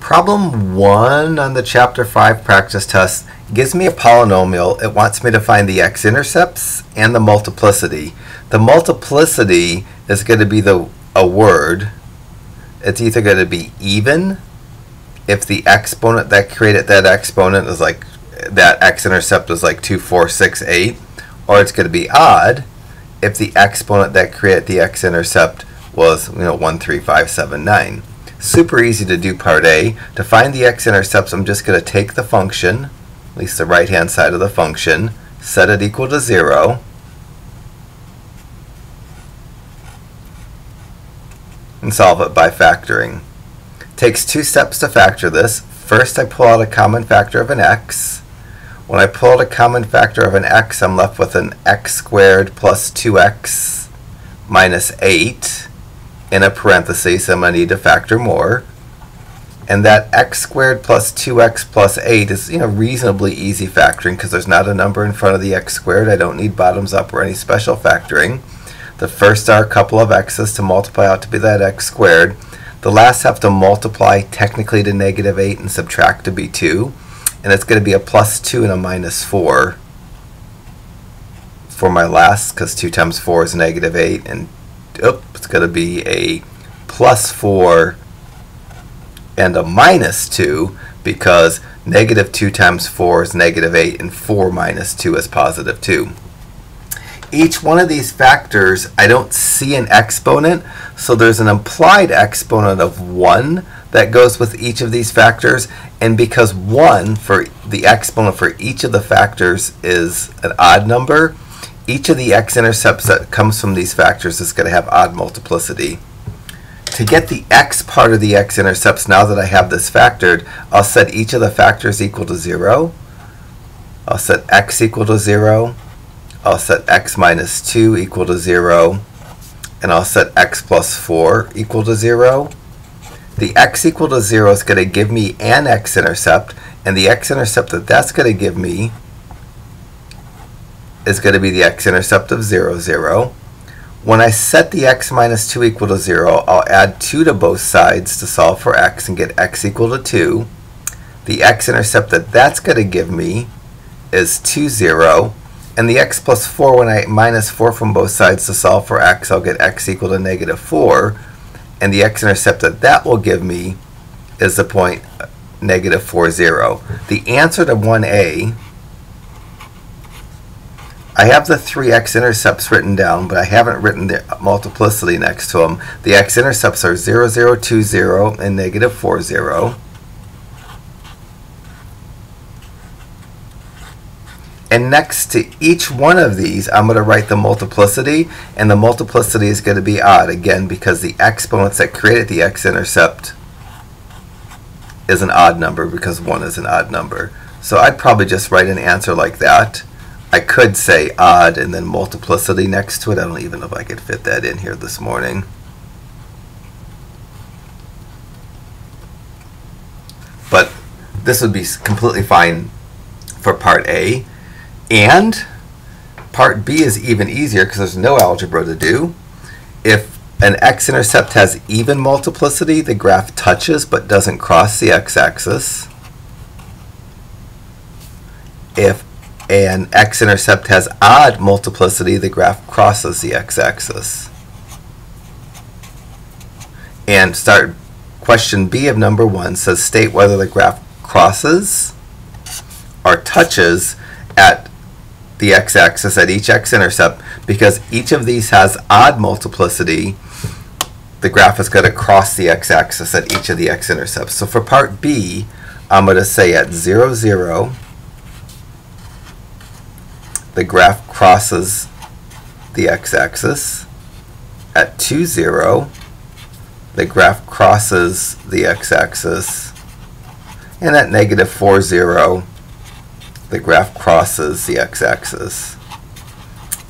Problem 1 on the Chapter 5 practice test gives me a polynomial. It wants me to find the x-intercepts and the multiplicity. The multiplicity is going to be a word. It's either going to be even if the exponent that created that exponent is like, that x-intercept is like 2, 4, 6, 8, or it's going to be odd if the exponent that created the x-intercept was 1, 3, 5, 7, 9. Super easy to do part A. To find the x-intercepts, I'm just going to take the function, at least the right-hand side of the function, set it equal to 0, and solve it by factoring. Takes 2 steps to factor this. First, I pull out a common factor of an x. When I pull out a common factor of an x, I'm left with an x squared plus 2x minus 8 in a parenthesis, so I'm going to need to factor more. And that x squared plus 2x plus 8 is reasonably easy factoring because there's not a number in front of the x squared. I don't need bottoms up or any special factoring. The first are a couple of x's to multiply out to be that x squared. The last have to multiply technically to negative 8 and subtract to be 2. And it's going to be a plus 2 and a minus 4 for my last, because 2 times 4 is negative 8. And it's going to be a plus 4 and a minus 2, because negative 2 times 4 is negative 8, and 4 minus 2 is positive 2. Each one of these factors, I don't see an exponent, so there's an implied exponent of 1 that goes with each of these factors, and because 1 for the exponent for each of the factors is an odd number, each of the x-intercepts that comes from these factors is going to have odd multiplicity. To get the x part of the x-intercepts, now that I have this factored, I'll set each of the factors equal to 0. I'll set x equal to 0. I'll set x minus 2 equal to 0. And I'll set x plus 4 equal to 0. The x equal to 0 is going to give me an x-intercept, and the x-intercept that that's going to give me is going to be the x-intercept of 0, 0. When I set the x minus 2 equal to 0, I'll add 2 to both sides to solve for x and get x equal to 2. The x-intercept that that's going to give me is 2, 0. And the x plus 4, when I minus 4 from both sides to solve for x, I'll get x equal to negative 4. And the x-intercept that that will give me is the point negative 4, 0. The answer to 1a, I have the 3 x-intercepts written down, but I haven't written the multiplicity next to them. The x-intercepts are 0, 0, 2, 0, and negative 4, 0. And next to each one of these, I'm going to write the multiplicity, and the multiplicity is going to be odd, again, because the exponents that created the x-intercept is an odd number, because 1 is an odd number. So I'd probably just write an answer like that. I could say odd and then multiplicity next to it. I don't even know if I could fit that in here this morning. But this would be completely fine for part A. And part B is even easier because there's no algebra to do. If an x-intercept has even multiplicity, the graph touches but doesn't cross the x-axis. If an x-intercept has odd multiplicity, the graph crosses the x-axis. And question B of number 1 says state whether the graph crosses or touches at the x-axis at each x-intercept. Because each of these has odd multiplicity, the graph is going to cross the x-axis at each of the x-intercepts. So for part B, I'm going to say at 0, 0, the graph crosses the x-axis. At 2, 0, the graph crosses the x-axis. And at negative 4, 0, the graph crosses the x-axis.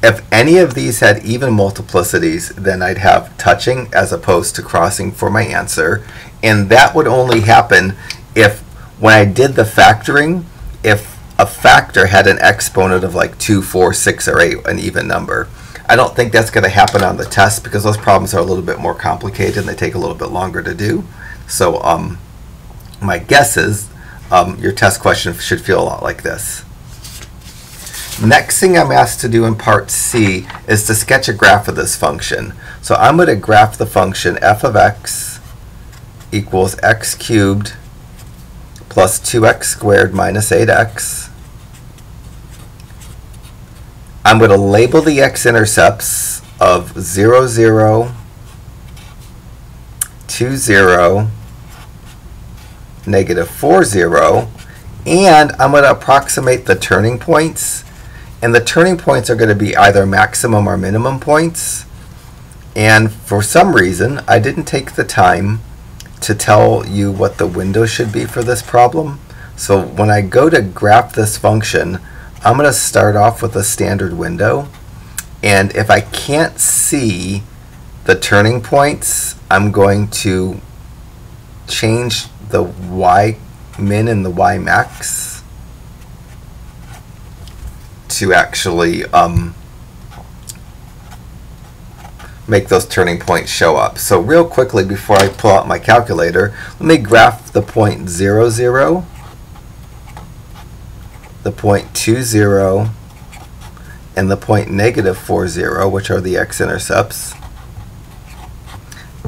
If any of these had even multiplicities, then I'd have touching as opposed to crossing for my answer. And that would only happen if, when I did the factoring, if a factor had an exponent of like 2, 4, 6, or 8, an even number. I don't think that's going to happen on the test because those problems are a little bit more complicated and they take a little bit longer to do. So my guess is your test question should feel a lot like this. Next thing I'm asked to do in part C is to sketch a graph of this function. So I'm going to graph the function f of x equals x cubed plus 2x squared minus 8x. I'm going to label the x-intercepts of 0, 0, 2, 0, negative 4, 0, and I'm going to approximate the turning points. And the turning points are going to be either maximum or minimum points. And for some reason, I didn't take the time to tell you what the window should be for this problem. So when I go to graph this function, I'm going to start off with a standard window. And if I can't see the turning points, I'm going to change the y min and the y max to actually make those turning points show up. So real quickly, before I pull out my calculator, let me graph the point 0, 0, the point 2, 0, and the point negative 4, 0, which are the x-intercepts.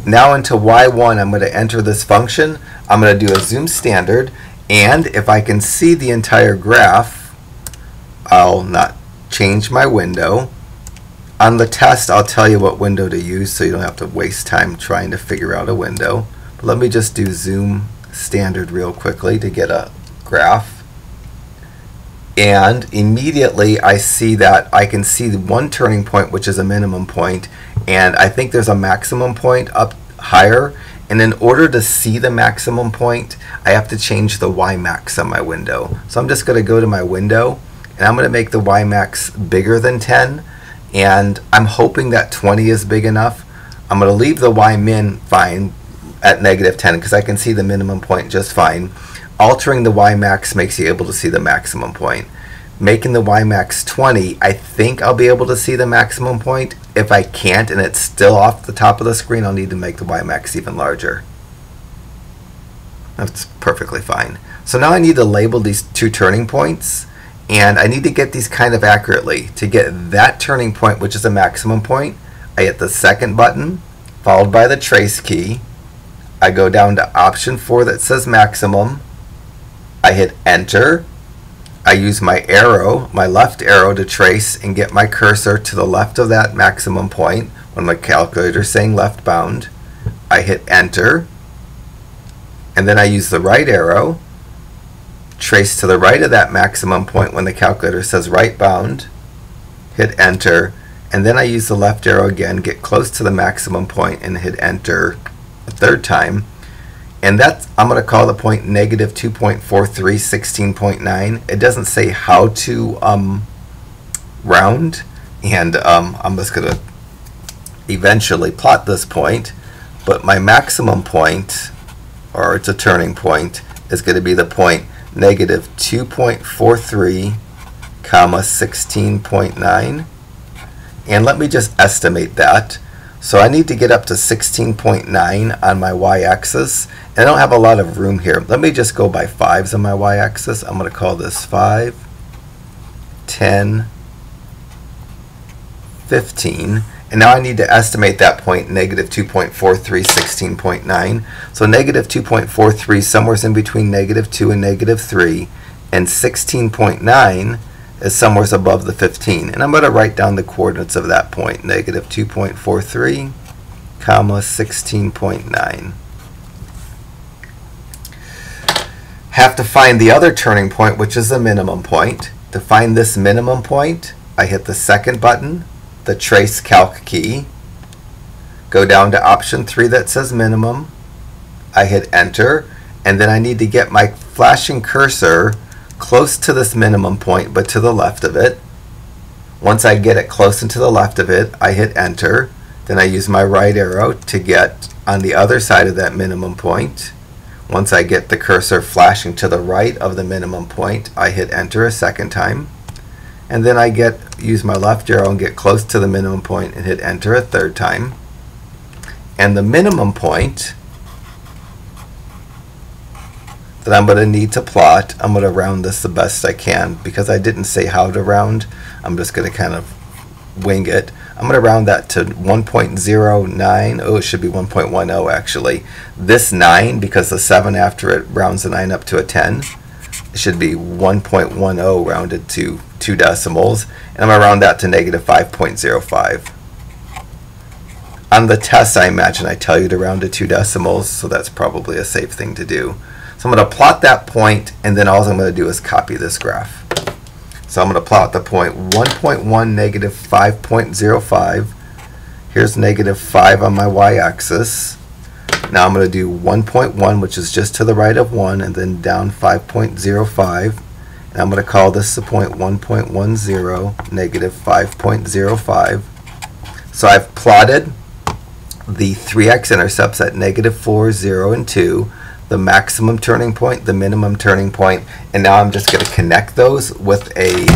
Now into y1, I'm going to enter this function. I'm going to do a zoom standard, and if I can see the entire graph, I'll not change my window. On the test, I'll tell you what window to use so you don't have to waste time trying to figure out a window. But let me just do zoom standard real quickly to get a graph. And immediately I see that I can see the one turning point, which is a minimum point, and I think there's a maximum point up higher. And in order to see the maximum point, I have to change the y max on my window. So I'm just going to go to my window, and I'm going to make the y max bigger than 10, and I'm hoping that 20 is big enough. I'm going to leave the y min fine at negative 10 because I can see the minimum point just fine. Altering the y max makes you able to see the maximum point. Making the y max 20, I think I'll be able to see the maximum point. If I can't and it's still off the top of the screen, I'll need to make the y max even larger. That's perfectly fine. So now I need to label these two turning points. And I need to get these kind of accurately. To get that turning point, which is a maximum point, I hit the second button, followed by the trace key. I go down to option 4 that says maximum. I hit enter. I use my arrow, my left arrow, to trace and get my cursor to the left of that maximum point when my calculator is saying left bound. I hit enter. And then I use the right arrow, trace to the right of that maximum point when the calculator says right bound, hit enter, and then I use the left arrow again, get close to the maximum point, and hit enter a third time. And that's, I'm going to call the point negative 2.43, 16.9. It doesn't say how to round, and I'm just going to eventually plot this point, but my maximum point, or it's a turning point, is going to be the point negative 2.43, comma 16.9. And let me just estimate that. So I need to get up to 16.9 on my y-axis. And I don't have a lot of room here. Let me just go by 5s on my y-axis. I'm going to call this 5, 10, 15. And now I need to estimate that point, negative 2.43, 16.9. So negative 2.43 somewhere in between negative 2 and negative 3. And 16.9 is somewhere above the 15. And I'm going to write down the coordinates of that point, negative 2.43, comma 16.9. Have to find the other turning point, which is the minimum point. To find this minimum point, I hit the second button, the trace calc key, go down to option 3 that says minimum, I hit enter, and then I need to get my flashing cursor close to this minimum point but to the left of it. Once I get it close and to the left of it, I hit enter, then I use my right arrow to get on the other side of that minimum point. Once I get the cursor flashing to the right of the minimum point, I hit enter a second time. And then I use my left arrow and get close to the minimum point and hit enter a third time. And the minimum point that I'm going to need to plot. I'm going to round this the best I can. Because I didn't say how to round, I'm just going to kind of wing it. I'm going to round that to 1.09. Oh, it should be 1.10 actually. This 9, because the 7 after it rounds the 9 up to a 10, it should be 1.10 rounded to 2 decimals. And I'm going to round that to negative 5.05. On the test, I imagine I tell you to round to 2 decimals, so that's probably a safe thing to do. So I'm going to plot that point, and then all I'm going to do is copy this graph. So I'm going to plot the point 1.1, negative 5.05. Here's negative 5 on my y-axis. Now I'm going to do 1.1, which is just to the right of 1, and then down 5.05. And I'm going to call this the point 1.10, negative 5.05. So I've plotted the 3 x-intercepts at negative 4, 0, and 2, the maximum turning point, the minimum turning point, and now I'm just going to connect those with a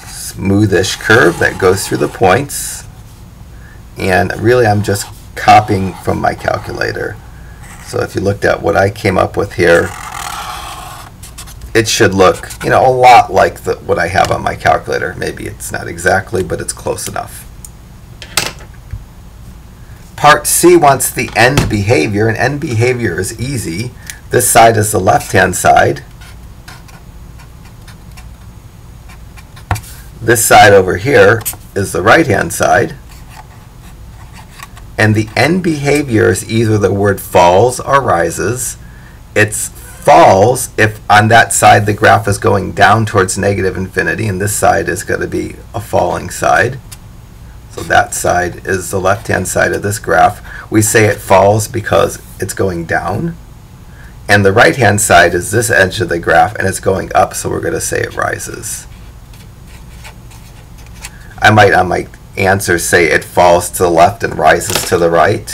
smoothish curve that goes through the points. And really I'm just copying from my calculator. So if you looked at what I came up with here, it should look, a lot like what I have on my calculator. Maybe it's not exactly, but it's close enough. Part C wants the end behavior, and end behavior is easy. This side is the left-hand side. This side over here is the right-hand side. And the end behavior is either the word falls or rises. It's falls if on that side the graph is going down towards negative infinity, and this side is going to be a falling side. So that side is the left-hand side of this graph. We say it falls because it's going down. And the right-hand side is this edge of the graph, and it's going up, so we're going to say it rises. I might on my answer say it falls to the left and rises to the right.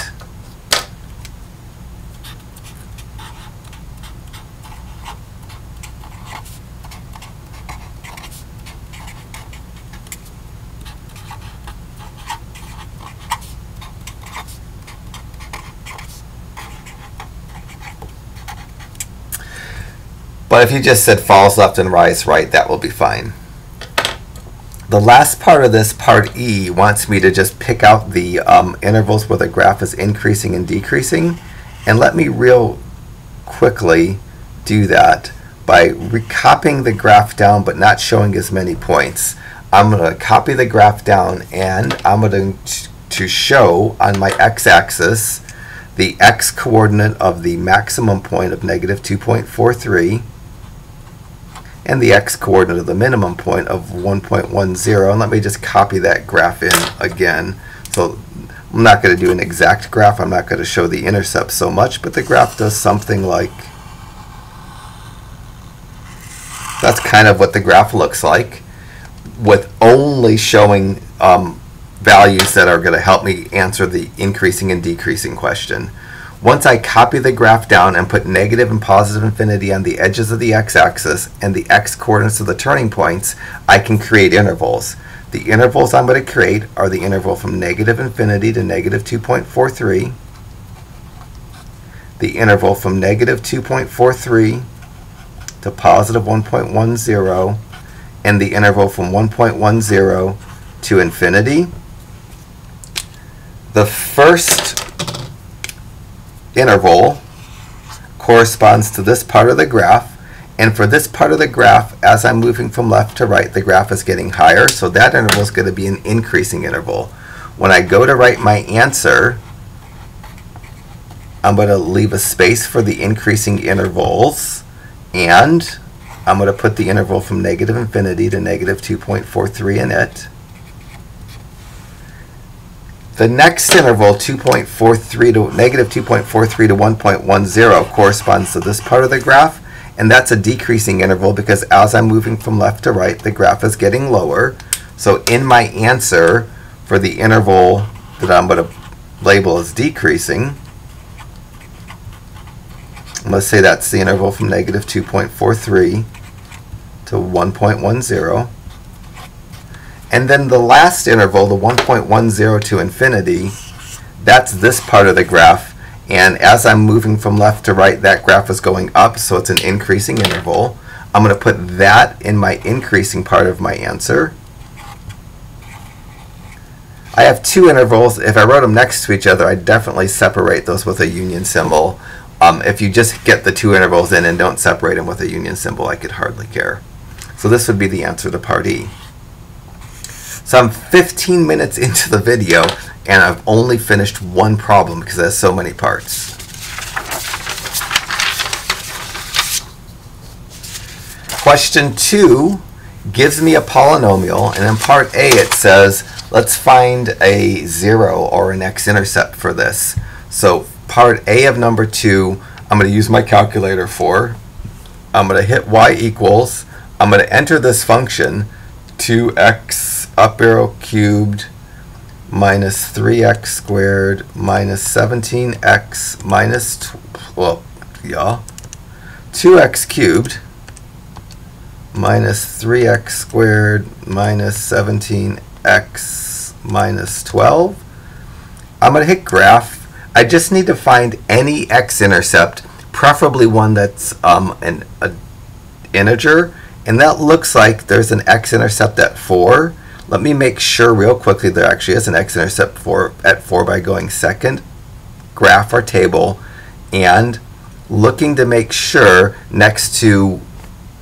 But if you just said falls left and rise right, that will be fine. The last part of this, part E, wants me to just pick out the intervals where the graph is increasing and decreasing. And let me real quickly do that by recopying the graph down but not showing as many points. I'm going to copy the graph down, and I'm going to show on my x-axis the x-coordinate of the maximum point of negative 2.43. and the x-coordinate of the minimum point of 1.10. And let me just copy that graph in again. So I'm not going to do an exact graph. I'm not going to show the intercepts so much, but the graph does something like, that's kind of what the graph looks like, with only showing values that are going to help me answer the increasing and decreasing question. Once I copy the graph down and put negative and positive infinity on the edges of the x-axis and the x-coordinates of the turning points, I can create intervals. The intervals I'm going to create are the interval from negative infinity to negative 2.43, the interval from negative 2.43 to positive 1.10, and the interval from 1.10 to infinity. The first interval corresponds to this part of the graph, and for this part of the graph, as I'm moving from left to right, the graph is getting higher, so that interval is going to be an increasing interval. When I go to write my answer, I'm going to leave a space for the increasing intervals, and I'm going to put the interval from negative infinity to negative 2.43 in it. The next interval, 2.43 to negative 2.43 to 1.10, corresponds to this part of the graph, and that's a decreasing interval because as I'm moving from left to right, the graph is getting lower. So in my answer for the interval that I'm going to label as decreasing, I'm going to say that's the interval from negative 2.43 to 1.10. And then the last interval, the 1.10 to infinity, that's this part of the graph, And as I'm moving from left to right, that graph is going up, so it's an increasing interval. I'm going to put that in my increasing part of my answer. I have two intervals. If I wrote them next to each other, I'd definitely separate those with a union symbol. If you just get the two intervals in and don't separate them with a union symbol, I could hardly care. So this would be the answer to part E. So I'm 15 minutes into the video, and I've only finished one problem because it has so many parts. Question 2 gives me a polynomial, and in part A it says, let's find a 0 or an X-intercept for this. So part A of number 2, I'm going to use my calculator for. I'm going to hit y equals. I'm going to enter this function, 2x up arrow cubed minus 3x squared minus 17x minus 2x cubed minus 3x squared minus 17x minus 12. I'm going to hit graph. I just need to find any x-intercept, preferably one that's an integer, and that looks like there's an x-intercept at 4. Let me make sure real quickly there actually is an x-intercept at 4 by going second, graph or table, and looking to make sure next to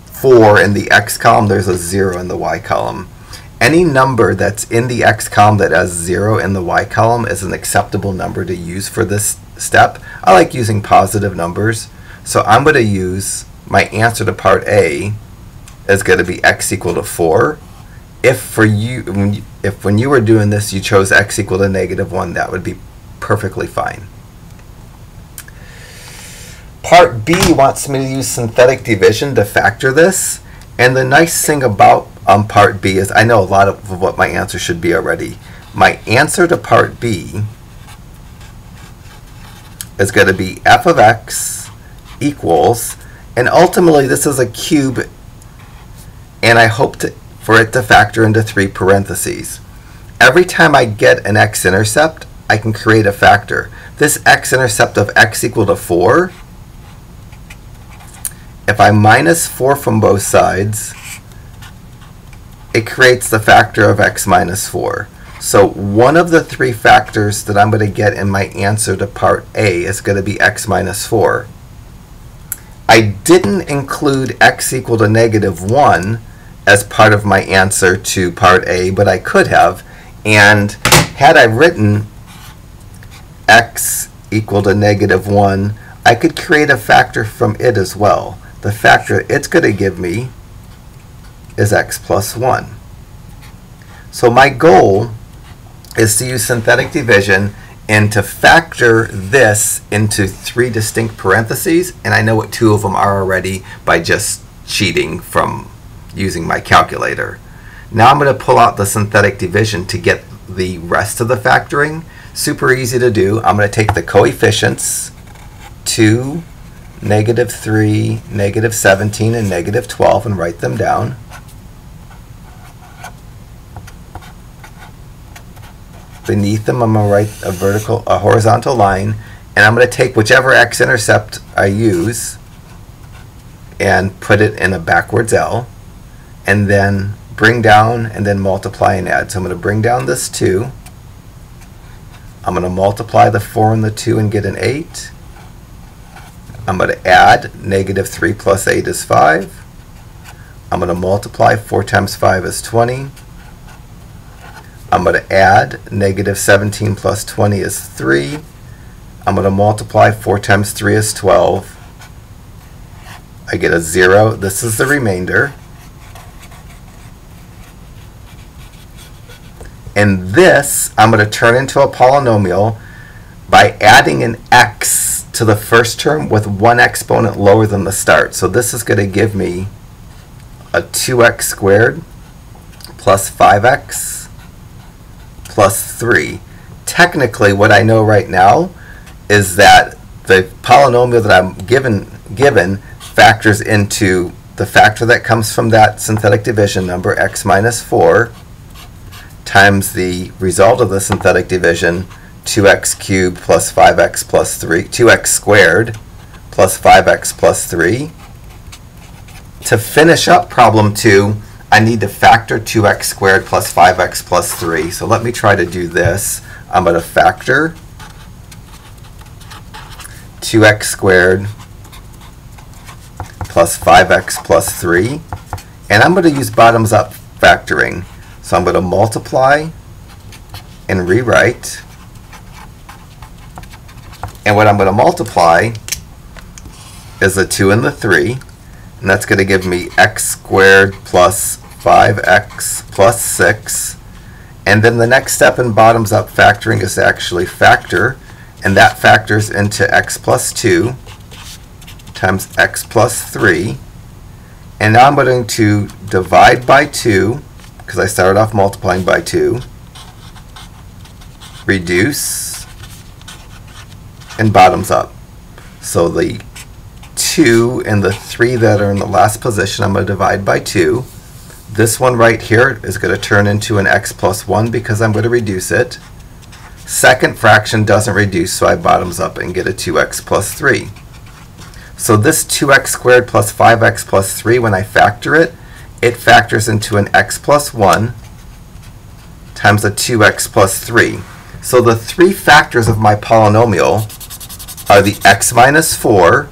4 in the x column there's a 0 in the y column. Any number that's in the x column that has 0 in the y column is an acceptable number to use for this step. I like using positive numbers, so I'm going to use my answer to part A is going to be x equal to 4. If when you were doing this you chose x equal to -1, that would be perfectly fine. Part B wants me to use synthetic division to factor this, and the nice thing about part B is I know a lot of what my answer should be already. My answer to part B is going to be f of x equals, and ultimately this is a cube, and I hope for it to factor into 3 parentheses. Every time I get an x-intercept, I can create a factor. This x-intercept of x equal to 4, if I minus 4 from both sides, it creates the factor of x minus 4. So one of the 3 factors that I'm going to get in my answer to part A is going to be x minus 4. I didn't include x equal to -1 as part of my answer to part A, but I could have. And had I written x equal to -1, I could create a factor from it as well. The factor it's going to give me is x plus 1. So my goal is to use synthetic division and to factor this into 3 distinct parentheses, and I know what 2 of them are already by just cheating from using my calculator. Now I'm going to pull out the synthetic division to get the rest of the factoring. Super easy to do. I'm going to take the coefficients 2, -3, -17, and -12 and write them down. Beneath them I'm going to write a horizontal line, and I'm going to take whichever x-intercept I use and put it in a backwards L, and then bring down and then multiply and add. So I'm going to bring down this 2. I'm going to multiply the 4 and the 2 and get an 8. I'm going to add -3 plus 8 is 5. I'm going to multiply 4 times 5 is 20. I'm going to add -17 plus 20 is 3. I'm going to multiply 4 times 3 is 12. I get a 0. This is the remainder. And this I'm going to turn into a polynomial by adding an x to the first term with one exponent lower than the start. So this is going to give me a 2x squared plus 5x plus 3. Technically, what I know right now is that the polynomial that I'm given factors into the factor that comes from that synthetic division number, x minus 4, times the result of the synthetic division, 2x cubed plus 5x plus 3, 2x squared plus 5x plus 3. To finish up problem 2, I need to factor 2x squared plus 5x plus 3. So let me try to do this. I'm going to factor 2x squared plus 5x plus 3. And I'm going to use bottoms up factoring. So I'm going to multiply and rewrite. And what I'm going to multiply is the 2 and the 3. And that's going to give me x squared plus 5x plus 6. And then the next step in bottoms up factoring is to actually factor. And that factors into x plus 2 times x plus 3. And now I'm going to divide by 2, because I started off multiplying by 2, reduce, and bottoms up. So the 2 and the 3 that are in the last position, I'm going to divide by 2. This one right here is going to turn into an x plus 1 because I'm going to reduce it. Second fraction doesn't reduce, so I bottoms up and get a 2x plus 3. So this 2x squared plus 5x plus 3, when I factor it, it factors into an x plus 1 times a 2x plus 3. So the three factors of my polynomial are the x minus 4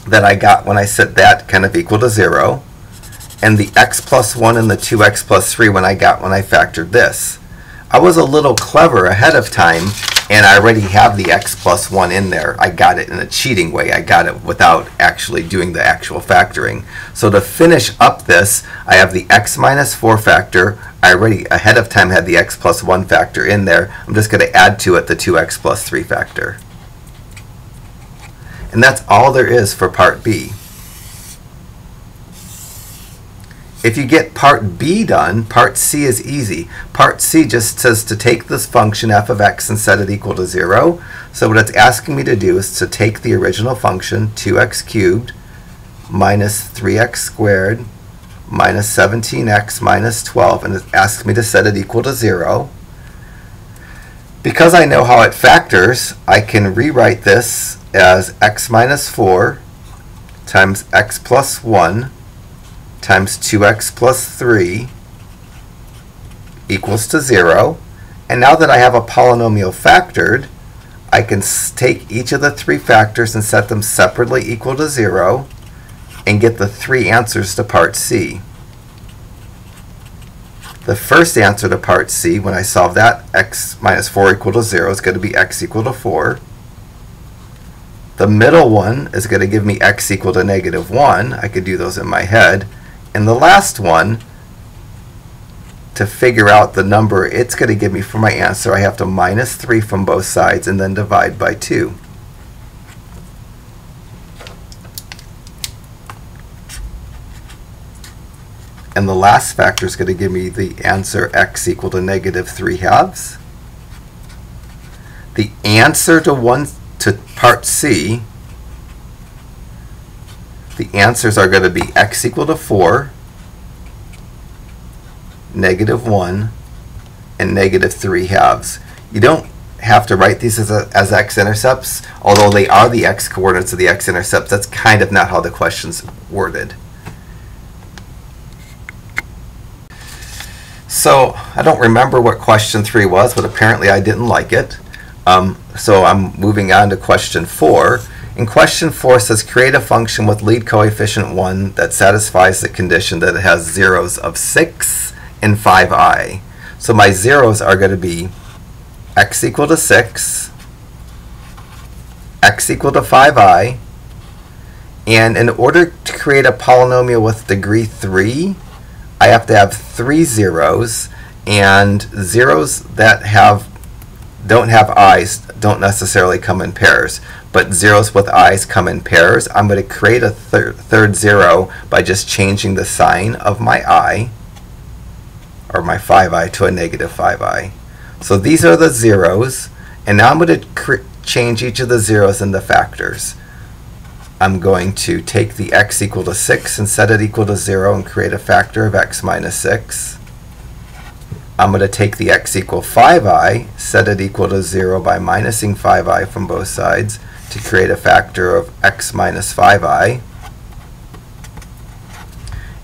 that I got when I set that kind of equal to 0, and the x plus 1 and the 2x plus 3 when I got when I factored this. I was a little clever ahead of time, and I already have the x plus 1 in there. I got it in a cheating way. I got it without actually doing the actual factoring. So to finish up this, I have the x minus 4 factor. I already ahead of time had the x plus 1 factor in there. I'm just going to add to it the 2x plus 3 factor. And that's all there is for part B. If you get part B done, part C is easy. Part C just says to take this function f of x and set it equal to 0. So what it's asking me to do is to take the original function, 2x cubed minus 3x squared minus 17x minus 12, and it asks me to set it equal to 0. Because I know how it factors, I can rewrite this as x minus 4 times x plus 1 times 2x plus 3 equals to 0. And now that I have a polynomial factored, I can take each of the three factors and set them separately equal to 0 and get the three answers to part C. The first answer to part C, when I solve that, x minus 4 equal to 0 is going to be x equal to 4. The middle one is going to give me x equal to negative 1. I could do those in my head. And the last one, to figure out the number it's going to give me for my answer, I have to minus 3 from both sides and then divide by 2. And the last factor is going to give me the answer x equal to negative 3 halves. The answer to part C, the answers are going to be x equal to 4, negative 1, and negative 3 halves. You don't have to write these as x-intercepts, although they are the x-coordinates of the x-intercepts. That's kind of not how the question's worded. So I don't remember what question 3 was, but apparently I didn't like it. So I'm moving on to question 4. And question 4 says create a function with lead coefficient 1 that satisfies the condition that it has zeros of 6 and 5i. So my zeros are going to be x equal to 6, x equal to 5i, and in order to create a polynomial with degree 3, I have to have 3 zeros, and zeros that don't have i's don't necessarily come in pairs, but zeros with i's come in pairs. I'm going to create a third zero by just changing the sign of my I, or my 5i, to a negative 5i. So these are the zeros, and now I'm going to change each of the zeros into factors. I'm going to take the x equal to 6 and set it equal to 0 and create a factor of x minus 6. I'm going to take the x equal 5i, set it equal to 0 by minusing 5i from both sides to create a factor of x minus 5i.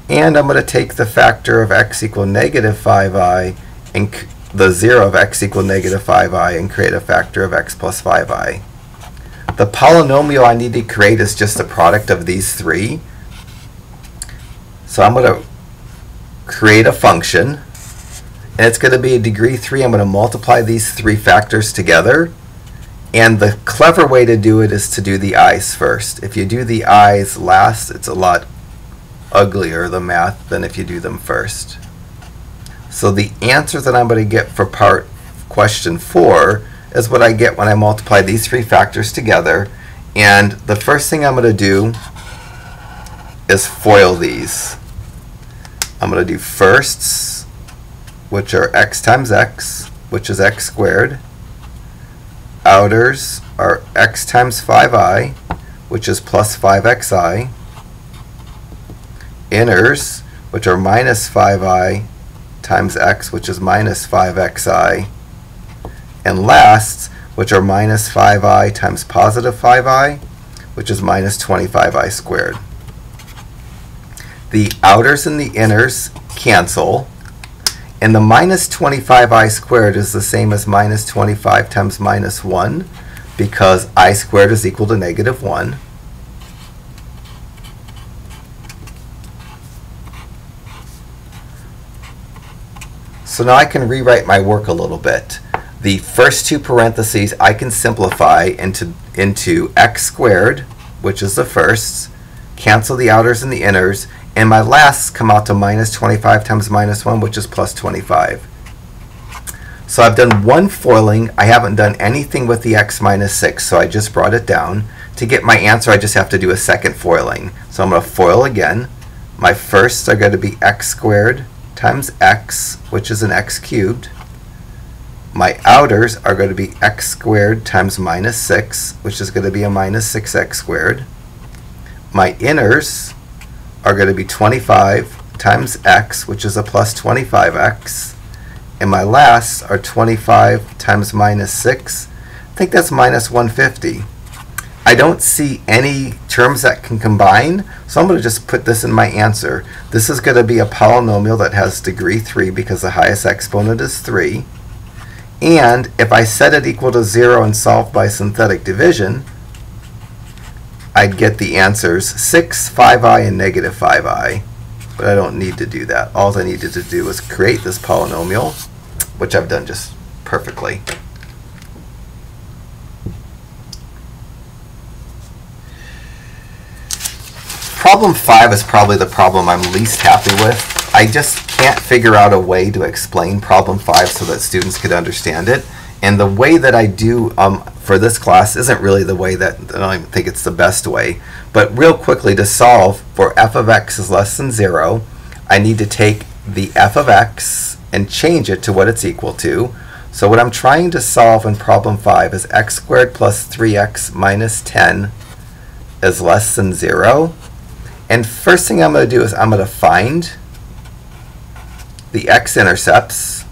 And I'm going to take the factor of x equal negative 5i and the 0 of x equal negative 5i and create a factor of x plus 5i. The polynomial I need to create is just the product of these three. So I'm going to create a function, and it's going to be a degree 3. I'm going to multiply these three factors together. And the clever way to do it is to do the i's first. If you do the i's last, it's a lot uglier, the math, than if you do them first. So the answer that I'm going to get for part question 4 is what I get when I multiply these three factors together. And the first thing I'm going to do is FOIL these. I'm going to do firsts, which are x times x, which is x squared. Outers are x times 5i, which is plus 5xi. Inners, which are minus 5i times x, which is minus 5xi. And lasts, which are minus 5i times positive 5i, which is minus 25i squared. The outers and the inners cancel, and the minus 25i squared is the same as minus 25 times minus 1, because I squared is equal to negative 1. So now I can rewrite my work a little bit. The first two parentheses I can simplify into x squared, which is the firsts, cancel the outers and the inners, and my lasts come out to minus 25 times minus 1, which is plus 25. So I've done one foiling. I haven't done anything with the x minus 6, so I just brought it down. To get my answer, I just have to do a second foiling. So I'm going to FOIL again. My firsts are going to be x squared times x, which is an x cubed. My outers are going to be x squared times minus 6, which is going to be a minus 6x squared. My inners are going to be 25 times x, which is a plus 25x. And my lasts are 25 times minus 6. I think that's minus 150. I don't see any terms that can combine, so I'm going to just put this in my answer. This is going to be a polynomial that has degree 3 because the highest exponent is 3. And if I set it equal to 0 and solve by synthetic division, I'd get the answers 6, 5i, and negative 5i. But I don't need to do that. All I needed to do was create this polynomial, which I've done just perfectly. Problem 5 is probably the problem I'm least happy with. I just can't figure out a way to explain problem 5 so that students could understand it. And the way that I do for this class isn't really the way that, I don't even think it's the best way. But real quickly, to solve for f of x is less than 0, I need to take the f of x and change it to what it's equal to. So what I'm trying to solve in problem 5 is x squared plus 3x minus 10 is less than 0. And first thing I'm going to do is I'm going to find the x-intercepts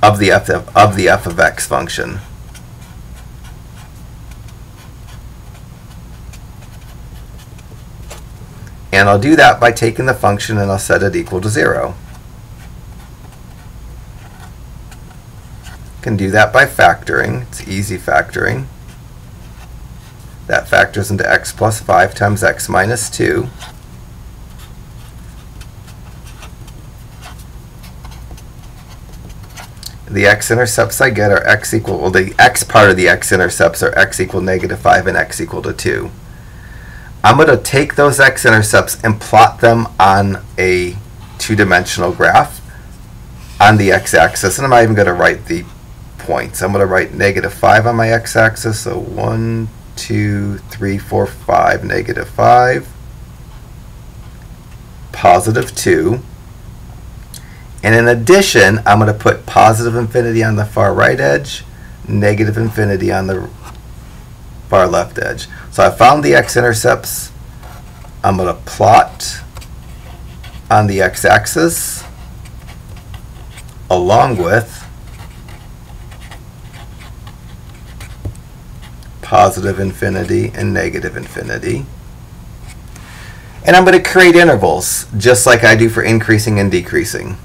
of the f of x function. And I'll do that by taking the function and I'll set it equal to 0. Can do that by factoring. It's easy factoring. That factors into x plus 5 times x minus 2. The x-intercepts I get are x equal, well, the x part of the x-intercepts are x equal negative 5 and x equal to 2. I'm going to take those x-intercepts and plot them on a two-dimensional graph on the x-axis, and I'm not even going to write the points. I'm going to write negative 5 on my x-axis, so 1, 2, 3, 4, 5, negative 5, positive 2. And in addition, I'm going to put positive infinity on the far right edge, negative infinity on the far left edge. So I found the x-intercepts. I'm going to plot on the x-axis along with positive infinity and negative infinity. And I'm going to create intervals just like I do for increasing and decreasing.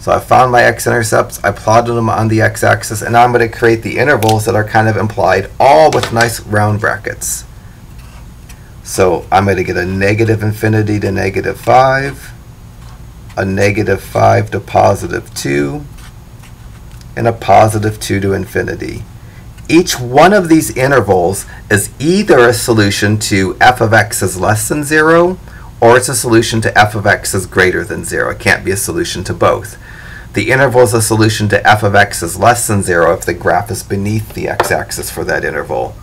So I found my x-intercepts, I plotted them on the x-axis, and now I'm going to create the intervals that are kind of implied, all with nice round brackets. So I'm going to get a negative infinity to negative 5, a negative 5 to positive 2, and a positive 2 to infinity. Each one of these intervals is either a solution to f of x is less than 0, or it's a solution to f of x is greater than 0. It can't be a solution to both. The interval is a solution to f of x is less than 0 if the graph is beneath the x-axis for that interval.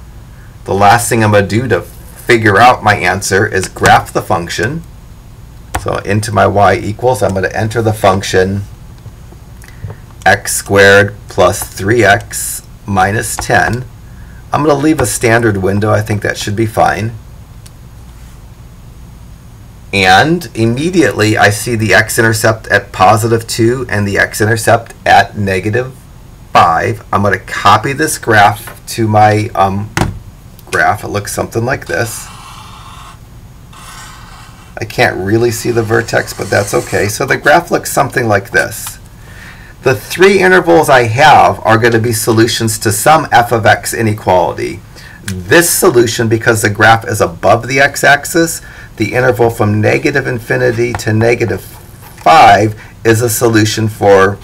The last thing I'm going to do to figure out my answer is graph the function. So into my y equals, I'm going to enter the function x squared plus 3x minus 10. I'm going to leave a standard window. I think that should be fine. And immediately I see the x-intercept at positive 2 and the x-intercept at negative 5. I'm going to copy this graph to my graph. It looks something like this. I can't really see the vertex, but that's okay. So the graph looks something like this. The three intervals I have are going to be solutions to some f of x inequality. This solution, because the graph is above the x-axis, the interval from negative infinity to negative 5 is a solution for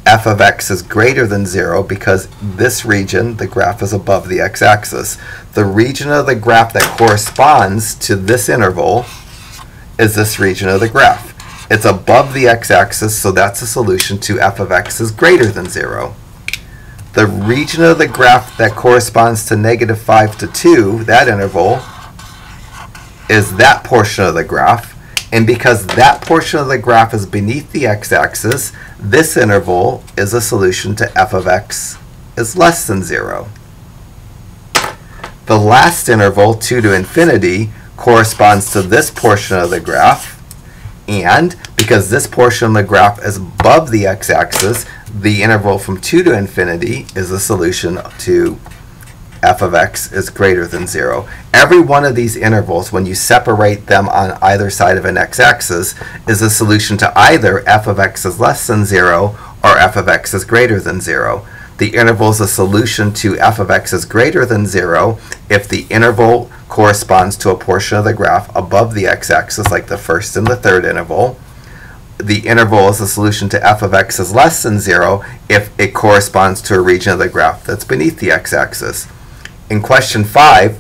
f of x is greater than 0 because this region, the graph is above the x-axis. The region of the graph that corresponds to this interval is this region of the graph. It's above the x-axis, so that's a solution to f of x is greater than 0. The region of the graph that corresponds to negative 5 to 2, that interval, is that portion of the graph. And because that portion of the graph is beneath the x-axis, this interval is a solution to f of x is less than 0. The last interval, 2 to infinity, corresponds to this portion of the graph. And because this portion of the graph is above the x-axis, the interval from 2 to infinity is a solution to f of x is greater than 0. Every one of these intervals, when you separate them on either side of an x-axis, is a solution to either f of x is less than 0 or f of x is greater than 0. The interval is a solution to f of x is greater than 0 if the interval corresponds to a portion of the graph above the x-axis, like the first and the third interval. The interval is a solution to f of x is less than 0 if it corresponds to a region of the graph that's beneath the x-axis. In question 5,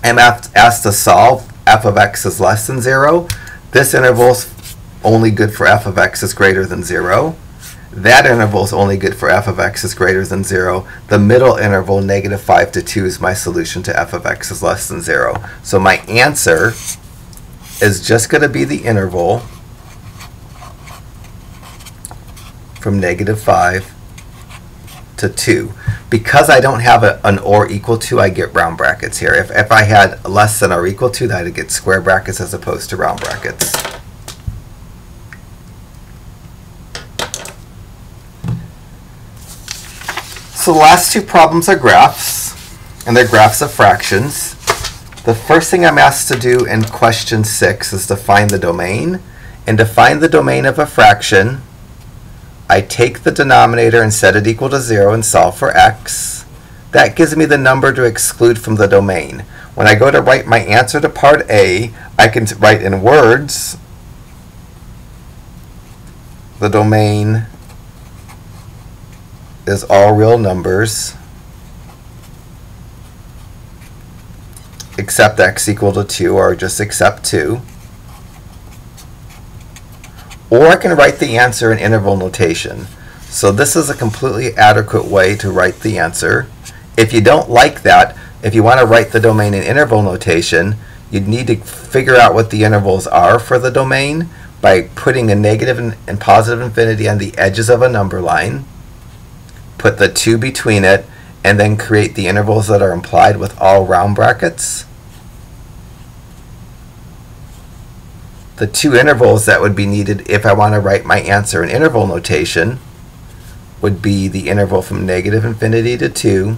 I'm asked to solve f of x is less than 0. This interval is only good for f of x is greater than 0. That interval is only good for f of x is greater than 0. The middle interval, negative 5 to 2, is my solution to f of x is less than 0. So my answer is just going to be the interval from negative 5 to 2. Because I don't have an or equal to, I get round brackets here. If I had less than or equal to, I'd get square brackets as opposed to round brackets. So the last two problems are graphs, and they're graphs of fractions. The first thing I'm asked to do in question 6 is to find the domain. And to find the domain of a fraction, I take the denominator and set it equal to 0 and solve for x. That gives me the number to exclude from the domain. When I go to write my answer to part A, I can write in words the domain is all real numbers except x equal to 2, or just except 2. Or I can write the answer in interval notation. So this is a completely adequate way to write the answer. If you don't like that, if you want to write the domain in interval notation, you'd need to figure out what the intervals are for the domain by putting a negative and positive infinity on the edges of a number line, put the 2 between it, and then create the intervals that are implied with all round brackets. The two intervals that would be needed if I want to write my answer in interval notation would be the interval from negative infinity to 2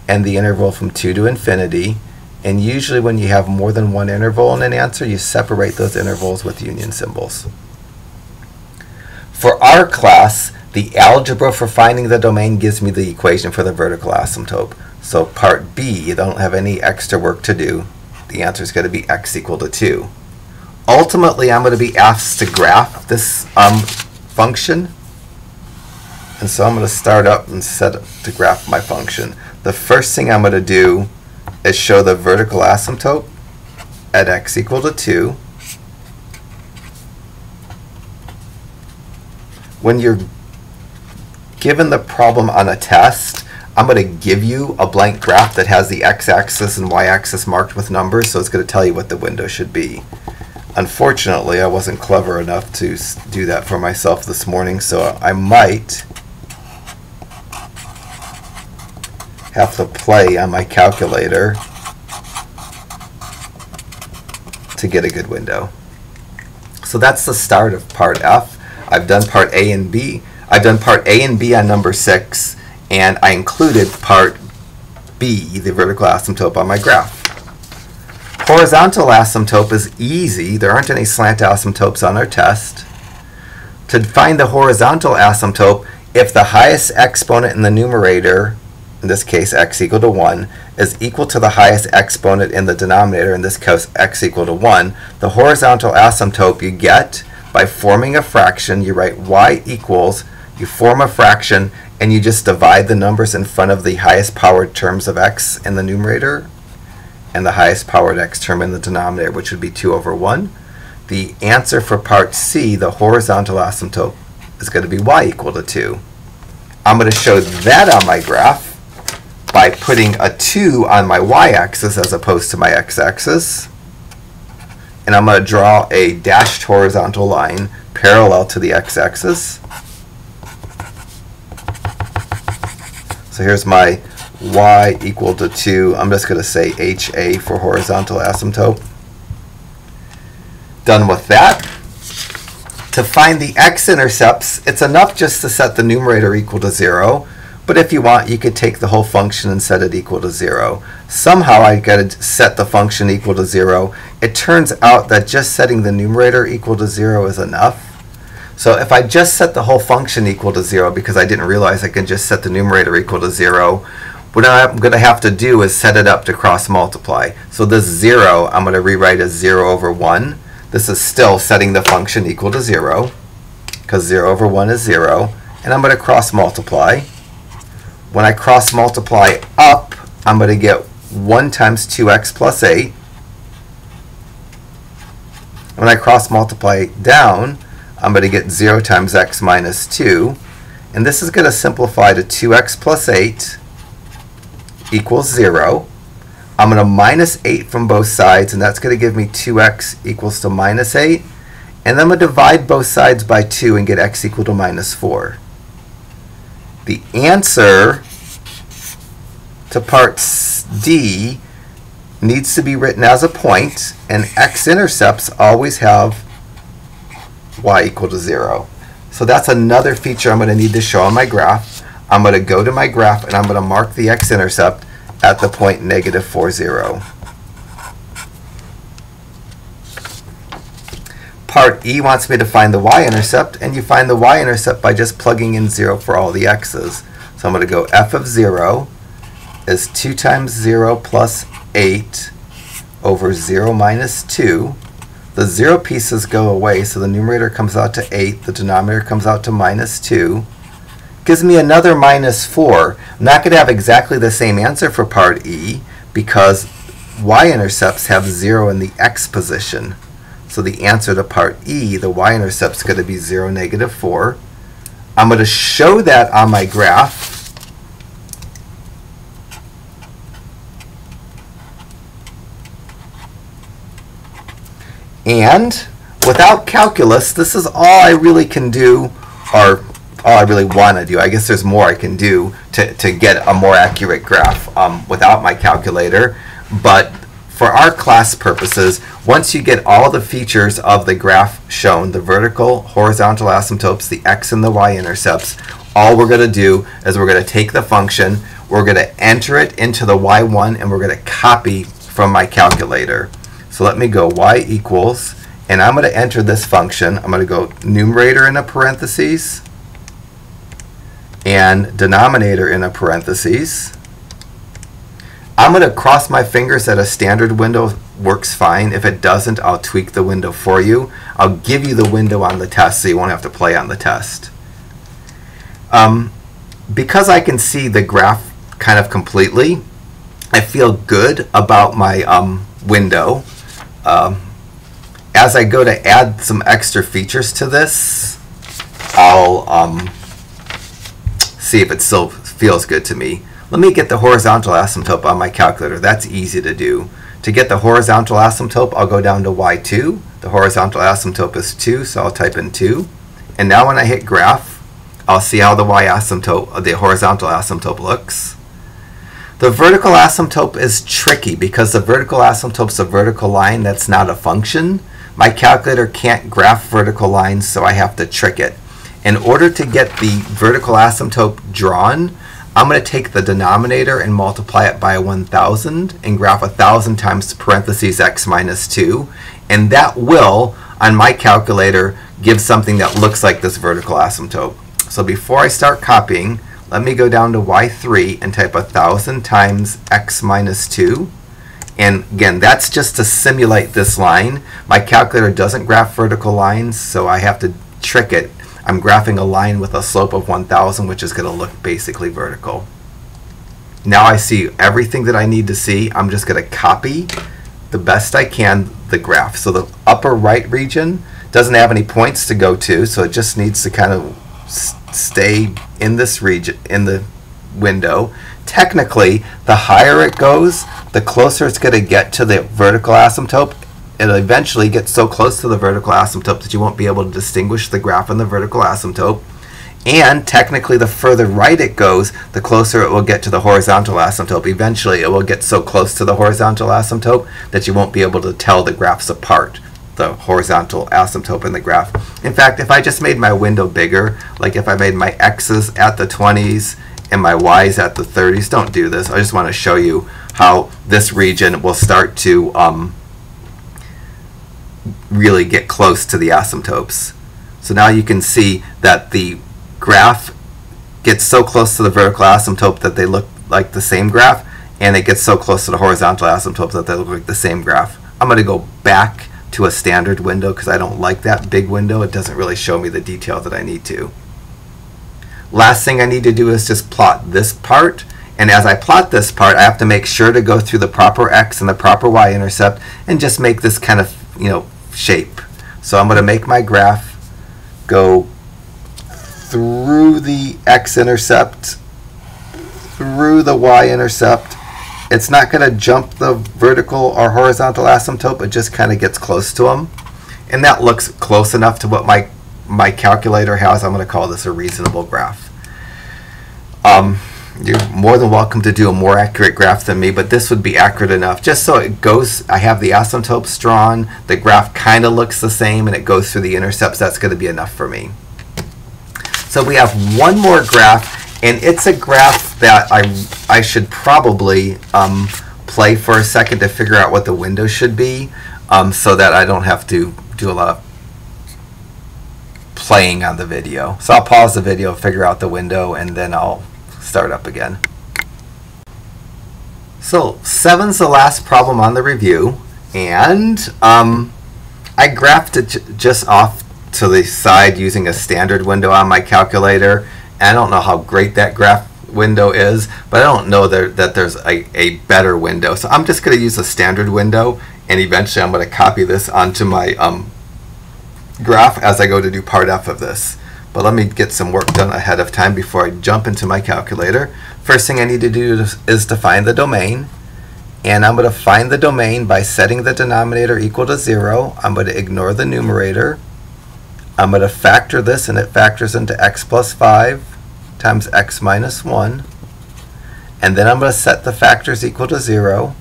and the interval from 2 to infinity. And usually when you have more than one interval in an answer, you separate those intervals with union symbols. For our class, the algebra for finding the domain gives me the equation for the vertical asymptote. So part B, you don't have any extra work to do. The answer is going to be x equal to 2. Ultimately, I'm going to be asked to graph this function. And so I'm going to start up and set up to graph my function. The first thing I'm going to do is show the vertical asymptote at x equal to 2. When you're given the problem on a test, I'm going to give you a blank graph that has the x-axis and y-axis marked with numbers, so it's going to tell you what the window should be. Unfortunately, I wasn't clever enough to do that for myself this morning, so I might have to play on my calculator to get a good window. So that's the start of part F. I've done part A and B. I've done part A and B on number 6, and I included part B, the vertical asymptote, on my graph. Horizontal asymptote is easy. There aren't any slant asymptotes on our test. To find the horizontal asymptote, if the highest exponent in the numerator, in this case x equal to 1, is equal to the highest exponent in the denominator, in this case x equal to 1, the horizontal asymptote you get by forming a fraction. You write y equals, you form a fraction, and you just divide the numbers in front of the highest powered terms of x in the numerator and the highest powered x term in the denominator, which would be 2 over 1. The answer for part C, the horizontal asymptote, is going to be y equal to 2. I'm going to show that on my graph by putting a 2 on my y-axis as opposed to my x-axis. And I'm going to draw a dashed horizontal line parallel to the x-axis. So here's my y equal to 2. I'm just going to say HA for horizontal asymptote. Done with that. To find the x-intercepts, it's enough just to set the numerator equal to 0. But if you want, you could take the whole function and set it equal to 0. Somehow I got to set the function equal to 0. It turns out that just setting the numerator equal to 0 is enough. So if I just set the whole function equal to 0, because I didn't realize I can just set the numerator equal to 0, what I'm going to have to do is set it up to cross multiply. So this 0, I'm going to rewrite as 0 over 1. This is still setting the function equal to 0, because 0 over 1 is 0. And I'm going to cross multiply. When I cross multiply up, I'm going to get 1 times 2x plus 8. When I cross multiply down, I'm going to get 0 times x minus 2. And this is going to simplify to 2x plus 8 equals 0. I'm going to minus 8 from both sides, and that's going to give me 2x equals to minus 8. And then I'm going to divide both sides by 2 and get x equal to minus 4. The answer to part D needs to be written as a point, and x-intercepts always have y equal to 0. So that's another feature I'm going to need to show on my graph. I'm going to go to my graph and I'm going to mark the x-intercept at the point negative 4, 0. Part E wants me to find the y-intercept, and you find the y-intercept by just plugging in 0 for all the x's. So I'm going to go f of 0 is 2 times 0 plus 8 over 0 minus 2. The 0 pieces go away, so the numerator comes out to 8, the denominator comes out to minus 2. Gives me another minus 4. I'm not going to have exactly the same answer for part E because y-intercepts have 0 in the x position. So the answer to part E, the y-intercept, is going to be 0, negative 4. I'm going to show that on my graph. And without calculus, this is all I really can do, or all I really want to do. I guess there's more I can do to get a more accurate graph without my calculator. But for our class purposes, once you get all the features of the graph shown, the vertical, horizontal asymptotes, the x and the y-intercepts, all we're going to do is we're going to take the function, we're going to enter it into the y1, and we're going to copy from my calculator. So let me go y equals, and I'm going to enter this function. I'm going to go numerator in a parentheses and denominator in a parentheses. I'm going to cross my fingers that a standard window works fine. If it doesn't, I'll tweak the window for you. I'll give you the window on the test so you won't have to play on the test. Because I can see the graph kind of completely, I feel good about my window. As I go to add some extra features to this, I'll see if it still feels good to me. Let me get the horizontal asymptote on my calculator. That's easy to do. To get the horizontal asymptote, I'll go down to y2. The horizontal asymptote is 2, so I'll type in 2. And now when I hit graph, I'll see how the the horizontal asymptote looks. The vertical asymptote is tricky because the vertical asymptote is a vertical line that's not a function. My calculator can't graph vertical lines, so I have to trick it. In order to get the vertical asymptote drawn, I'm going to take the denominator and multiply it by 1,000 and graph 1,000 times parentheses x minus 2. And that will, on my calculator, give something that looks like this vertical asymptote. So before I start copying, let me go down to y3 and type 1,000 times x minus 2. And again, that's just to simulate this line. My calculator doesn't graph vertical lines, so I have to trick it. I'm graphing a line with a slope of 1,000, which is going to look basically vertical. Now I see everything that I need to see. I'm just going to copy the best I can the graph. So the upper right region doesn't have any points to go to, so it just needs to kind of stay in this region, in the window. Technically, the higher it goes, the closer it's going to get to the vertical asymptote. It'll eventually get so close to the vertical asymptote that you won't be able to distinguish the graph and the vertical asymptote. And technically, the further right it goes, the closer it will get to the horizontal asymptote. Eventually, it will get so close to the horizontal asymptote that you won't be able to tell the graphs apart, the horizontal asymptote and the graph. In fact, if I just made my window bigger, like if I made my x's at the 20s and my y's at the 30s, don't do this. I just want to show you how this region will start to really get close to the asymptotes. So now you can see that the graph gets so close to the vertical asymptote that they look like the same graph, and it gets so close to the horizontal asymptote that they look like the same graph. I'm going to go back to a standard window because I don't like that big window. It doesn't really show me the detail that I need to. Last thing I need to do is just plot this part, and as I plot this part, I have to make sure to go through the proper x and the proper y-intercept and just make this kind of, shape. So I'm going to make my graph go through the x-intercept, through the y-intercept. It's not going to jump the vertical or horizontal asymptote, but just kind of gets close to them. And that looks close enough to what my calculator has. I'm going to call this a reasonable graph. You're more than welcome to do a more accurate graph than me, but this would be accurate enough. Just so it goes, I have the asymptotes drawn, the graph kind of looks the same, and it goes through the intercepts. That's going to be enough for me. So we have one more graph, and it's a graph that I should probably play for a second to figure out what the window should be, so that I don't have to do a lot of playing on the video. So I'll pause the video, figure out the window, and then I'll start up again. So 7's the last problem on the review, and I graphed it just off to the side using a standard window on my calculator. And I don't know how great that graph window is, but I don't know that there's a better window. So I'm just going to use a standard window, and eventually I'm going to copy this onto my graph as I go to do part F of this. But let me get some work done ahead of time before I jump into my calculator. First thing I need to do is to find the domain. And I'm going to find the domain by setting the denominator equal to 0. I'm going to ignore the numerator. I'm going to factor this, and it factors into x plus 5 times x minus 1. And then I'm going to set the factors equal to 0.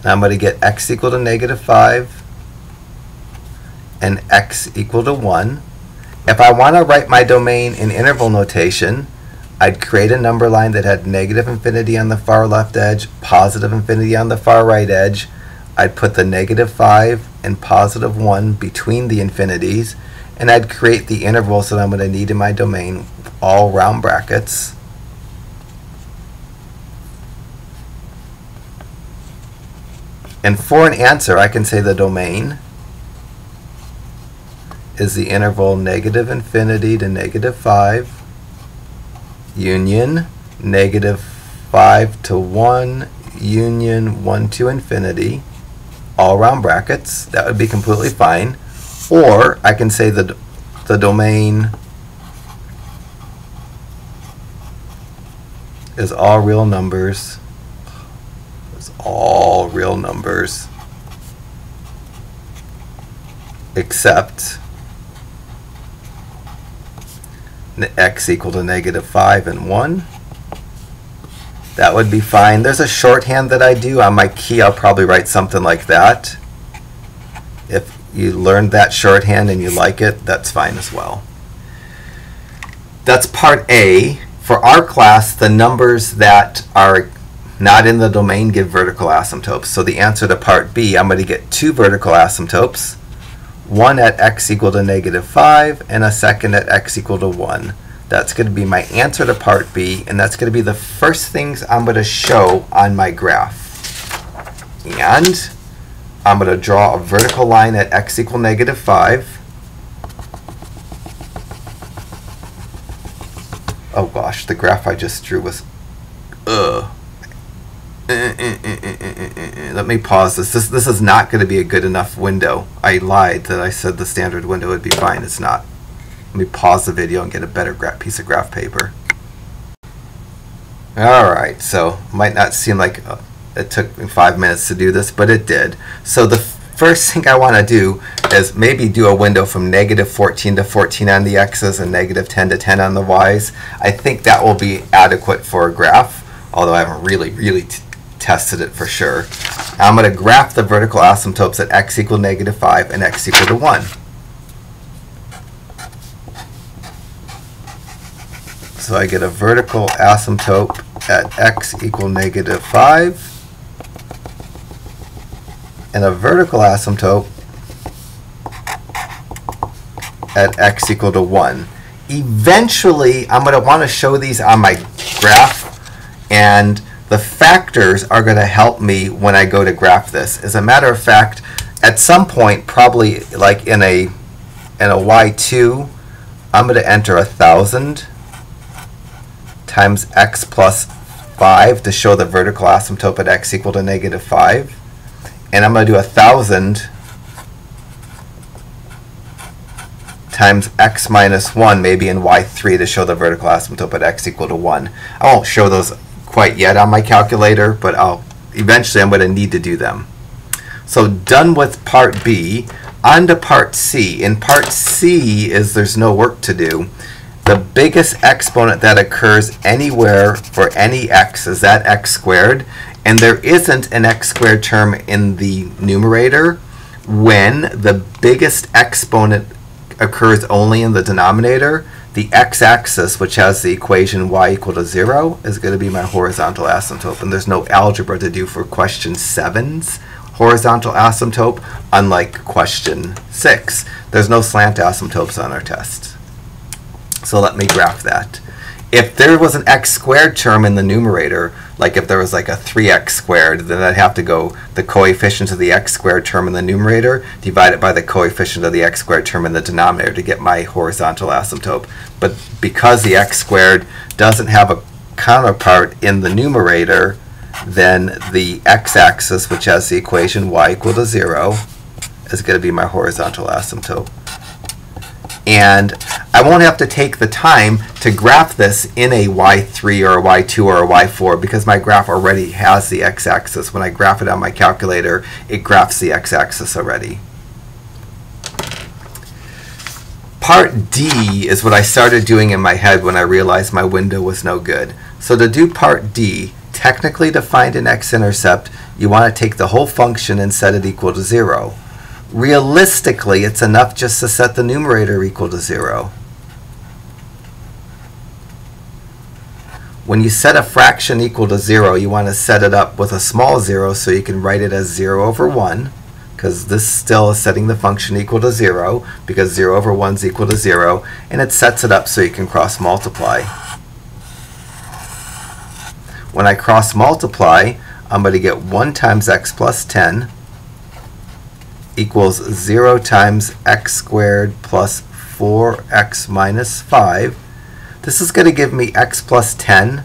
I'm going to get x equal to negative 5 and x equal to 1. If I want to write my domain in interval notation, I'd create a number line that had negative infinity on the far left edge, positive infinity on the far right edge. I'd put the negative 5 and positive 1 between the infinities, and I'd create the intervals that I'm going to need in my domain, all round brackets. And for an answer, I can say the domain is the interval negative infinity to negative 5, union negative 5 to 1, union 1 to infinity, all round brackets. That would be completely fine. Or I can say the domain is all real numbers. Is all real numbers except x equal to negative 5 and 1. That would be fine. There's a shorthand that I do. On my key, I'll probably write something like that. If you learned that shorthand and you like it, that's fine as well. That's part A. For our class, the numbers that are not in the domain give vertical asymptotes. So the answer to part B, I'm going to get 2 vertical asymptotes, one at x equal to negative 5 and a second at x equal to 1. That's going to be my answer to part B, and that's going to be the first things I'm going to show on my graph. And I'm going to draw a vertical line at x equal negative 5. Oh gosh, the graph I just drew was Let me pause this. This is not going to be a good enough window. I lied that I said the standard window would be fine. It's not. Let me pause the video and get a better piece of graph paper. Alright, so might not seem like it took me 5 minutes to do this, but it did. So the first thing I want to do is maybe do a window from negative 14 to 14 on the x's and negative 10 to 10 on the y's. I think that will be adequate for a graph, although I haven't really tested it for sure. I'm going to graph the vertical asymptotes at x equal negative 5 and x equal to 1. So I get a vertical asymptote at x equal negative 5 and a vertical asymptote at x equal to 1. Eventually, I'm going to want to show these on my graph, and the factors are going to help me when I go to graph this. As a matter of fact, at some point, probably like in a y2, I'm going to enter 1,000 times x plus 5 to show the vertical asymptote at x equal to negative 5. And I'm going to do 1,000 times x minus 1, maybe in y3, to show the vertical asymptote at x equal to 1. I won't show those quite yet on my calculator, but eventually I'm going to need to do them. So done with part B, on to part C. In part C there's no work to do. The biggest exponent that occurs anywhere for any x is that x squared, and there isn't an x squared term in the numerator when the biggest exponent occurs only in the denominator. The x-axis, which has the equation y equal to 0, is going to be my horizontal asymptote, and there's no algebra to do for question 7's horizontal asymptote, unlike question 6. There's no slant asymptotes on our test. So let me graph that. If there was an x squared term in the numerator, like if there was like a 3x squared, then I'd have to go the coefficient of the x squared term in the numerator divided by the coefficient of the x squared term in the denominator to get my horizontal asymptote. But because the x squared doesn't have a counterpart in the numerator, then the x-axis, which has the equation y equal to 0, is going to be my horizontal asymptote. And I won't have to take the time to graph this in a y3 or a y2 or a y4 because my graph already has the x-axis. When I graph it on my calculator, it graphs the x-axis already. Part D is what I started doing in my head when I realized my window was no good. So to do part D, technically to find an x-intercept, you want to take the whole function and set it equal to 0. Realistically, it's enough just to set the numerator equal to 0. When you set a fraction equal to 0, you want to set it up with a small 0 so you can write it as 0 over 1, because this still is setting the function equal to 0, because 0 over 1 is equal to 0, and it sets it up so you can cross multiply. When I cross multiply, I'm going to get 1 times x plus 10 equals 0 times x squared plus 4x minus 5. This is going to give me x plus 10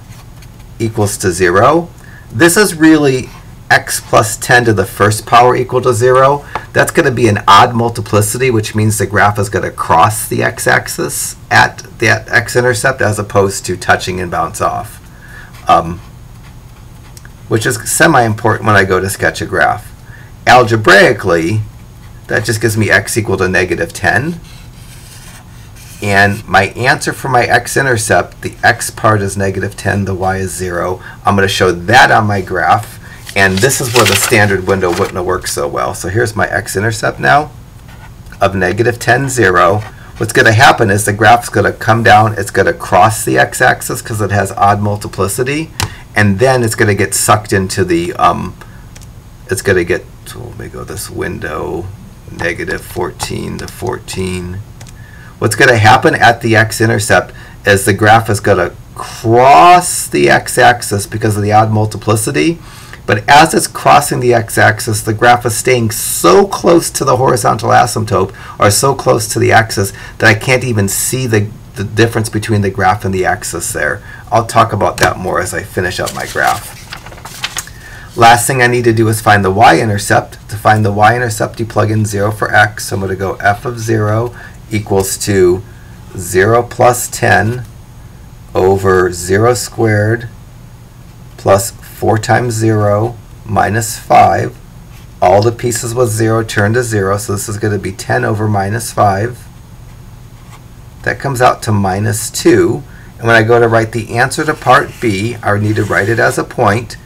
equals to 0. This is really x plus 10 to the first power equal to 0. That's going to be an odd multiplicity, which means the graph is going to cross the x-axis at that x-intercept as opposed to touching and bounce off, which is semi-important when I go to sketch a graph. Algebraically, that just gives me x equal to negative 10. And my answer for my x-intercept, the x part is negative 10, the y is 0. I'm going to show that on my graph. And this is where the standard window wouldn't have worked so well. So here's my x-intercept now of negative 10, 0. What's going to happen is the graph's going to come down. It's going to cross the x-axis because it has odd multiplicity. And then it's going to get sucked into the, it's going to get, so let me go this window, negative 14 to 14. What's going to happen at the x-intercept is the graph is going to cross the x-axis because of the odd multiplicity. But as it's crossing the x-axis, the graph is staying so close to the horizontal asymptote, or so close to the axis, that I can't even see the difference between the graph and the axis there. I'll talk about that more as I finish up my graph. Last thing I need to do is find the y-intercept. To find the y-intercept, you plug in 0 for x. So I'm going to go f of 0 equals to 0 plus 10 over 0 squared plus 4 times 0 minus 5. All the pieces with 0 turn to 0, so this is going to be 10 over minus 5. That comes out to minus 2. And when I go to write the answer to part B, I need to write it as a point.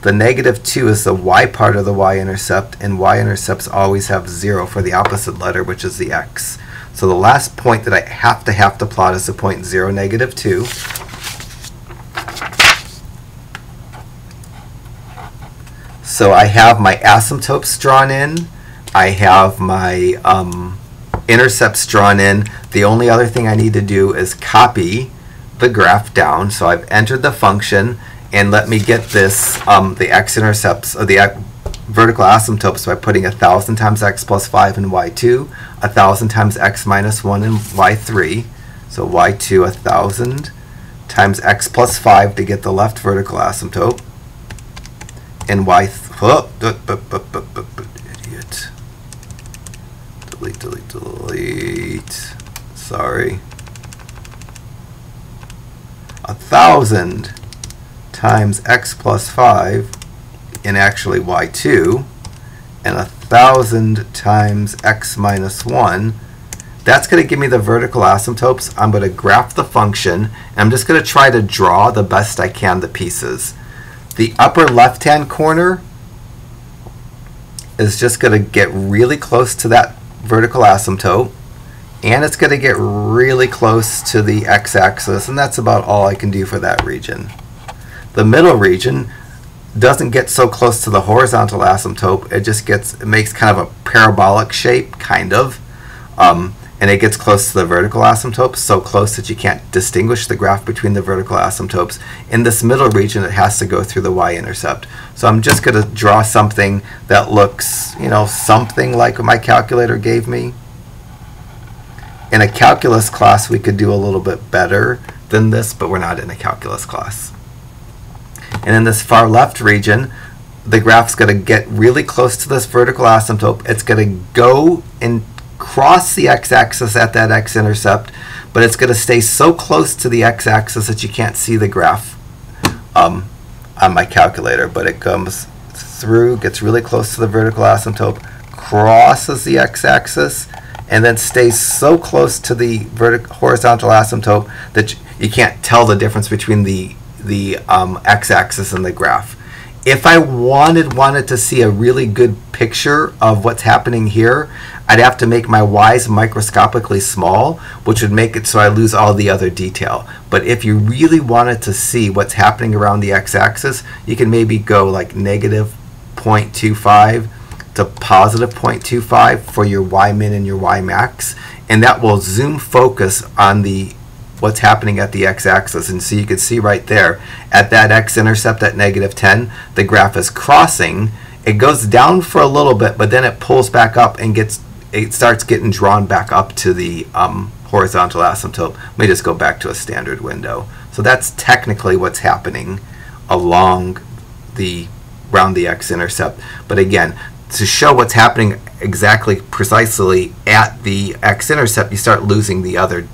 The negative 2 is the y part of the y-intercept, and y-intercepts always have 0 for the opposite letter, which is the x. So the last point that I have to plot is the point 0, negative 2. So I have my asymptotes drawn in. I have my intercepts drawn in. The only other thing I need to do is copy the graph down. So I've entered the function, and let me get this, the x-intercepts, or the vertical asymptotes, by putting 1,000 times x plus 5 in y2, 1,000 times x minus 1 in y3. So y2, 1,000 times x plus 5 to get the left vertical asymptote. And idiot. Delete, delete, delete. Sorry. 1,000 times x plus 5 in actually y2, and 1,000 times x minus 1. That's going to give me the vertical asymptotes. I'm going to graph the function, and I'm just going to try to draw the best I can the pieces. The upper left-hand corner is just going to get really close to that vertical asymptote, and it's going to get really close to the x-axis, and that's about all I can do for that region. The middle region doesn't get so close to the horizontal asymptote. It makes kind of a parabolic shape, kind of, and it gets close to the vertical asymptote, so close that you can't distinguish the graph between the vertical asymptotes. In this middle region, it has to go through the y-intercept. So I'm just going to draw something that looks, something like what my calculator gave me. In a calculus class, we could do a little bit better than this, but we're not in a calculus class. And in this far left region, the graph's going to get really close to this vertical asymptote. It's going to go and cross the x-axis at that x-intercept, but it's going to stay so close to the x-axis that you can't see the graph on my calculator. But it comes through, gets really close to the vertical asymptote, crosses the x-axis, and then stays so close to the horizontal asymptote that you can't tell the difference between the x-axis and the graph. If I wanted to see a really good picture of what's happening here, I'd have to make my y's microscopically small, which would make it so I lose all the other detail. But if you really wanted to see what's happening around the x-axis, you can maybe go like negative 0.25 to positive 0.25 for your y min and your y max, and that will zoom focus on the what's happening at the x-axis. And so you can see right there at that x-intercept at negative 10, the graph is crossing. It goes down for a little bit, but then it pulls back up and it starts getting drawn back up to the horizontal asymptote. Let me just go back to a standard window. So that's technically what's happening around the x-intercept. But again, to show what's happening exactly precisely at the x-intercept, you start losing the other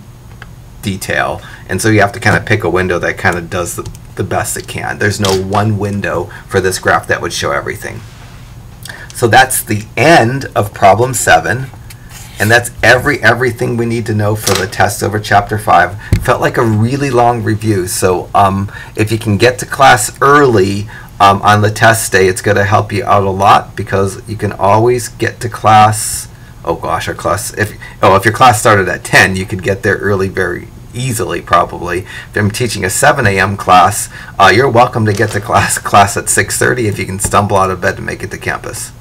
detail, and so you have to kind of pick a window that kind of does the best it can. There's no one window for this graph that would show everything. So that's the end of problem 7, and that's everything we need to know for the test over chapter 5. Felt like a really long review, so if you can get to class early on the test day, it's going to help you out a lot, because you can always get to class. Oh gosh, our class. If your class started at 10, you could get there early very easily, probably. If I'm teaching a 7 a.m. class, you're welcome to get to class at 6:30 if you can stumble out of bed to make it to campus.